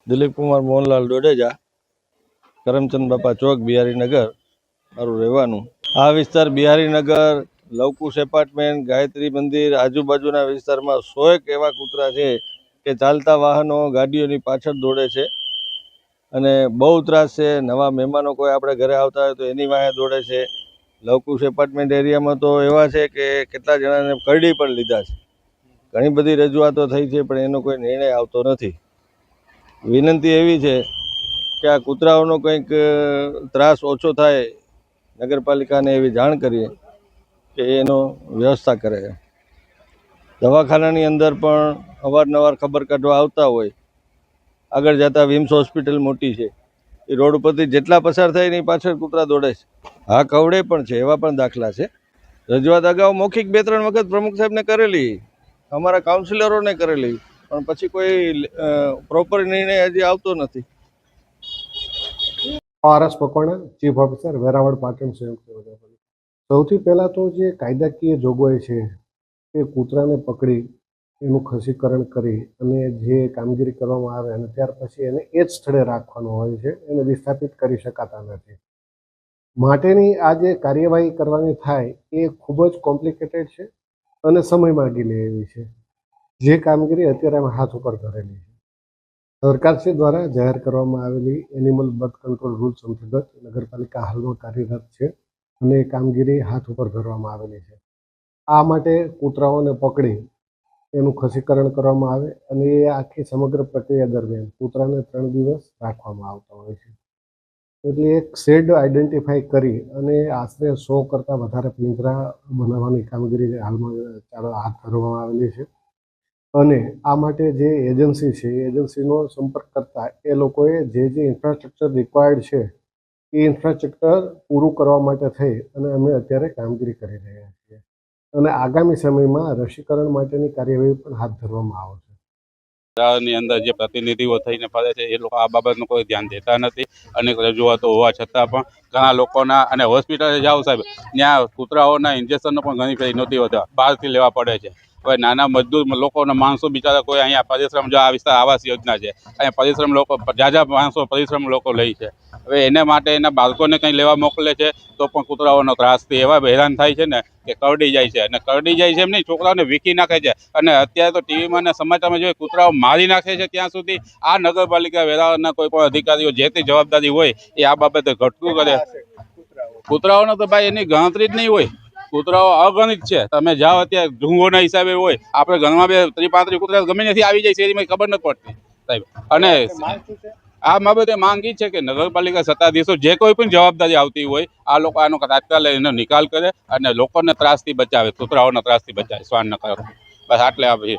દિલીપ કુમાર મોહનલાલ ડોડેજા, કરમચંદ બાપા ચોક, બિહારીનગર મારું રહેવાનું. આ વિસ્તાર બિહારીનગર, લવકુશ એપાર્ટમેન્ટ, ગાયત્રી મંદિર આજુબાજુના વિસ્તારમાં 100 એવા કૂતરા છે કે ચાલતા વાહનો ગાડીઓની પાછળ દોડે છે અને બહુ ત્રાસ છે. નવા મહેમાનો કોઈ આપણે ઘરે આવતા હોય તો એની વાંહે દોડે છે. લવકુશ એપાર્ટમેન્ટ એરિયામાં તો એવા છે કે કેટલા જણાને કરડી પણ લીધા છે. ઘણી બધી રજૂઆતો થઈ છે પણ એનો કોઈ નિર્ણય આવતો નથી. વિનંતી એવી છે કે આ કૂતરાઓનો કંઈક ત્રાસ ઓછો થાય, નગરપાલિકાને એવી જાણ કરીએ કે એનો વ્યવસ્થા કરે. દવાખાનાની અંદર પણ અવારનવાર ખબર કાઢવા આવતા હોય. આગળ જતા વિમ્સ હોસ્પિટલ મોટી છે, એ રોડ ઉપરથી જેટલા પસાર થાય એની પાછળ કૂતરા દોડે છે. હા, કવડે પણ છે, એવા પણ દાખલા છે. રજૂઆત અગાઉ મૌખિક 2-3 વખત પ્રમુખ સાહેબને કરેલી, અમારા કાઉન્સિલરોને કરેલી, પણ પછી કોઈ પ્રોપર નિર્ણય હજી આવતો નથી. RS Makwana, chief officer, Veraval, Patan સંયુક્ત નગરપાલિકા. સૌથી પહેલાં તો જે કાયદાકીય જોગવાઈ છે એ કૂતરાને પકડી એનું ખસીકરણ કરી અને જે કામગીરી કરવામાં આવે અને ત્યાર પછી એને એ જ સ્થળે રાખવાનો હોય છે, એને વિસ્થાપિત કરી શકાતા નથી. માટેની આ જે કાર્યવાહી કરવાની થાય એ ખૂબ જ કોમ્પ્લિકેટેડ છે અને સમય માગી લે એવી છે. જે કામગીરી અત્યારે અમે હાથ ઉપર ધરેલી છે. સરકારશ્રી દ્વારા જાહેર કરવામાં આવેલી એનિમલ બર્થ કંટ્રોલ રૂલ્સ અંતર્ગત નગરપાલિકા હાલમાં કાર્યરત છે અને એ કામગીરી હાથ ઉપર ધરવામાં આવેલી છે. આ માટે કૂતરાઓને પકડી એનું ખસીકરણ કરવામાં આવે અને એ આખી સમગ્ર પ્રક્રિયા દરમિયાન કૂતરાને 3 દિવસ રાખવામાં આવતા હોય છે. એટલે એક શેડ આઈડેન્ટિફાઈ કરી અને આશરે 100 કરતાં વધારે પિંજરા બનાવવાની કામગીરી હાલમાં હાથ ધરવામાં આવેલી છે. અને આ માટે જે એજન્સી છે એ એજન્સીનો સંપર્ક કરતા એ લોકોએ જે ઇન્ફ્રાસ્ટ્રક્ચર રિક્વાયર્ડ છે એ ઇન્ફ્રાસ્ટ્રક્ચર પૂરું કરવા માટે થઈ અને અમે અત્યારે કામગીરી કરી રહ્યા છીએ અને આગામી સમયમાં રસીકરણ માટેની કાર્યવાહી પણ હાથ ધરવામાં આવશે. ની અંદર જે પ્રતિનિધિઓ થઈને ફરે છે એ લોકો આ બાબતનું કોઈ ધ્યાન દેતા નથી. અનેક રજૂઆતો હોવા છતાં પણ ઘણા લોકોના અને હોસ્પિટલે જાઓ સાહેબ, ત્યાં કૂતરાઓના ઇન્જેક્શનનો પણ ઘણી ફેરી નથી હોતા, બહારથી લેવા પડે છે. હવે નાના મજદૂર લોકોના માણસો બિચારા કોઈ અહીંયા પરિશ્રમ, જો આ વિસ્તાર આવાસ યોજના છે, અહીંયા પરિશ્રમ લોકો જાજા માણસો પરિશ્રમ લોકો લે છે. હવે એને માટે એના બાળકોને કંઈ લેવા મોકલે છે તો પણ કૂતરાઓનો ત્રાસથી એવા હેરાન થાય છે ને કે કરડી જાય છે. અને કરડી જાય છે એમ નહીં, છોકરાઓને વીકી નાખે છે. અને અત્યારે તો ટીવીમાં અને સમાચારમાં જોઈએ કૂતરાઓ મારી નાખે છે. ત્યાં સુધી આ નગરપાલિકા વેરાવળના કોઈ પણ અધિકારીઓ જે તે જવાબદારી હોય એ આ બાબતે ઘટતું કરે. કૂતરાઓનો તો ભાઈ એની ગણતરી જ નહીં હોય. કૂતરાઓ અગણિત છે. તમે જાઓ અત્યારે ઢૂંગોના હિસાબે હોય, આપણે ઘરમાં 30-35 કૂતરા ગમે નથી આવી જાય શેરીમાં, ખબર નથી પડતી સાહેબ. અને આ બાબતે માંગ એ છે કે નગરપાલિકા સત્તાધીશો જે કોઈ પણ જવાબદારી આવતી હોય આ લોકો આનો તાત્કાલિક એનો નિકાલ કરે અને લોકોને ત્રાસથી બચાવે, કૂતરાઓના ત્રાસથી બચાવે, શ્વાન ન કરે. બસ આટલે આપીએ.